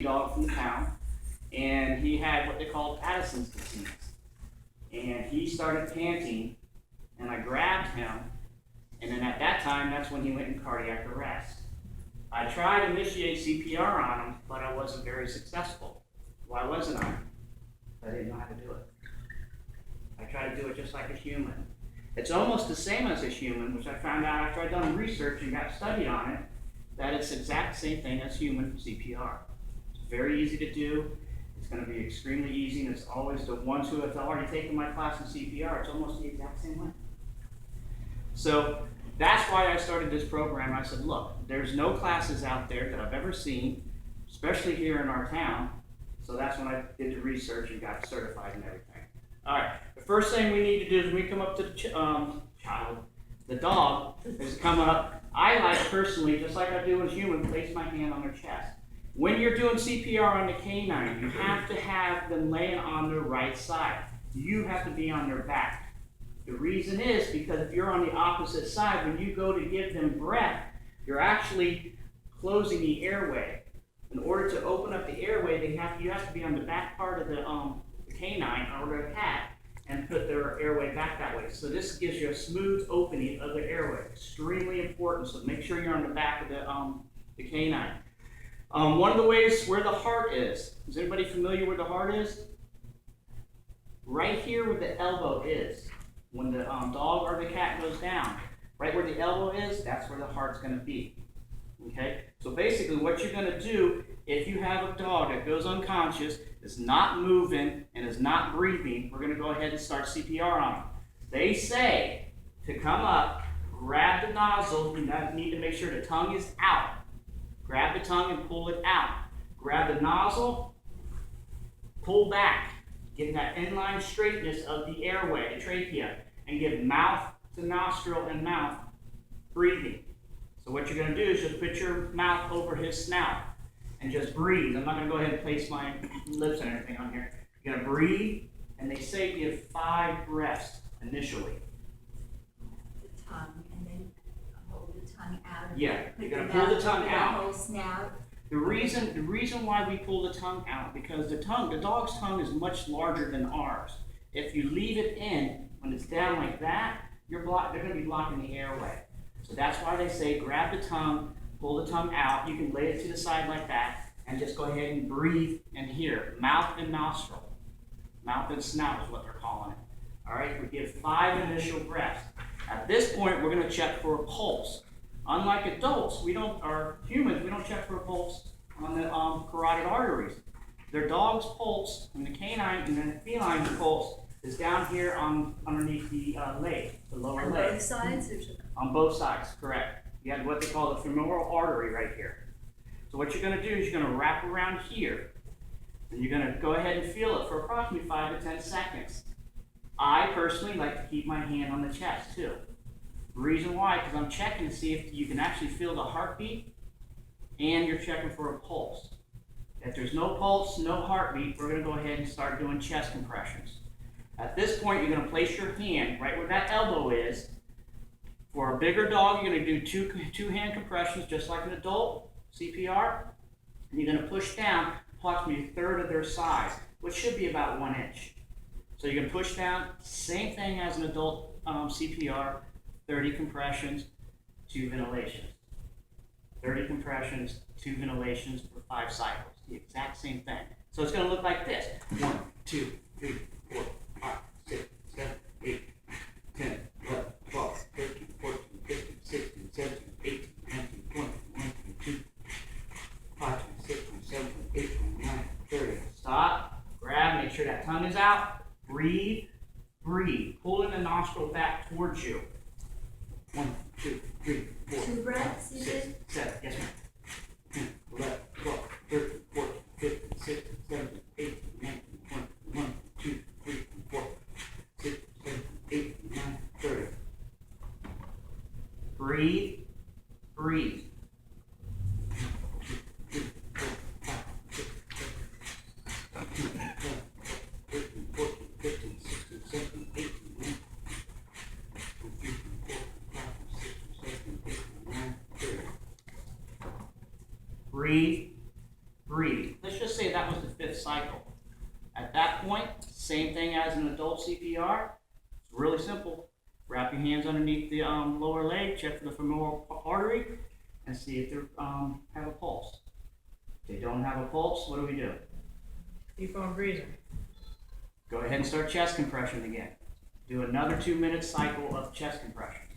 dog from the town, and he had what they called Addison's disease. And he started panting, and I grabbed him, and then at that time, that's when he went in cardiac arrest. I tried to initiate CPR on him, but I wasn't very successful. Why wasn't I? I didn't know how to do it. I tried to do it just like a human. It's almost the same as a human, which I found out after I'd done research and got studied on it, that it's the exact same thing as human CPR. It's very easy to do. It's going to be extremely easy, and it's always the ones who have already taken my class in CPR, it's almost the exact same way. So that's why I started this program. I said, look, there's no classes out there that I've ever seen, especially here in our town. So that's when I did the research and got certified and everything. All right, the first thing we need to do is when we come up to the dog is to come up. I like personally, just like I do as a human, place my hand on their chest. When you're doing CPR on the canine, you have to have them laying on their right side. You have to be on their back. The reason is because if you're on the opposite side, when you go to give them breath, you're actually closing the airway. In order to open up the airway, you have to be on the back part of the canine or the cat and put their airway back that way. So this gives you a smooth opening of the airway. Extremely important. So make sure you're on the back of the canine. One of the ways where the heart is anybody familiar where the heart is? Right here where the elbow is. When the dog or the cat goes down, right where the elbow is, that's where the heart's going to be. Okay? So basically what you're going to do, if you have a dog that goes unconscious, is not moving, and is not breathing, we're going to go ahead and start CPR on them. They say to come up, grab the nozzle, you need to make sure the tongue is out. Grab the tongue and pull it out. Grab the nozzle, pull back, get that inline straightness of the airway, the trachea, and give mouth to nostril and mouth breathing. So what you're going to do is just put your mouth over his snout and just breathe. I'm not going to go ahead and place my lips and everything on here. You're going to breathe, and they say give 5 breaths initially. The tongue, and then hold the tongue out. Yeah, you're going to pull the tongue out. The whole snout. The reason why we pull the tongue out, because the dog's tongue is much larger than ours. If you leave it in, when it's down like that, they're going to be blocking the airway. So that's why they say grab the tongue, pull the tongue out. You can lay it to the side like that, and just go ahead and breathe in here. Mouth and nostril. Mouth and snout is what they're calling it. All right, we give 5 initial breaths. At this point, we're going to check for a pulse. Unlike adults, or humans, we don't check for a pulse on the carotid arteries. Their dog's pulse, and the canine and the feline pulse, is down here underneath the leg, the lower leg. On both sides? On both sides, correct. You have what they call the femoral artery right here. So what you're going to do is you're going to wrap around here, and you're going to go ahead and feel it for approximately 5 to 10 seconds. I personally like to keep my hand on the chest too. The reason why, because I'm checking to see if you can actually feel the heartbeat, and you're checking for a pulse. If there's no pulse, no heartbeat, we're going to go ahead and start doing chest compressions. At this point, you're going to place your hand right where that elbow is. For a bigger dog, you're going to do two hand compressions, just like an adult CPR. And you're going to push down approximately 1/3 of their size, which should be about 1 inch. So you can push down, same thing as an adult CPR, 30 compressions, 2 ventilations. 30 compressions, 2 ventilations for 5 cycles. The exact same thing. So it's going to look like this. 1, 2, 3, 4, 5, 6, 7, 8, 10, 11, 12, 13, 14, 15, 16, 17, 18, 19, 20, 21, 22, 5, 26, 27, 28, 29, 30. Stop. Grab. Make sure that tongue is out. Breathe. Breathe. Pulling the nostril back towards you. 1, 2, 3, 4, 2 breaths, 5, 6, 7. Yes, ma'am. 10, 11, 12, 13, 14, 15, 16, 17, 18, 19, 20, 21, 2, 3, 4, 6, 7, 8, 9, 30. Breathe. Breathe. 2, 3, 4, 5, 6, 7, 8, 9, 13, 14, 15, 16, 17, 18, 19, 20, breathing. Let's just say that was the 5th cycle. At that point, same thing as an adult CPR. It's really simple. Wrap your hands underneath the lower leg, check for the femoral artery, and see if they have a pulse. If they don't have a pulse, what do we do? Keep on breathing. Go ahead and start chest compression again. Do another 2-minute cycle of chest compression.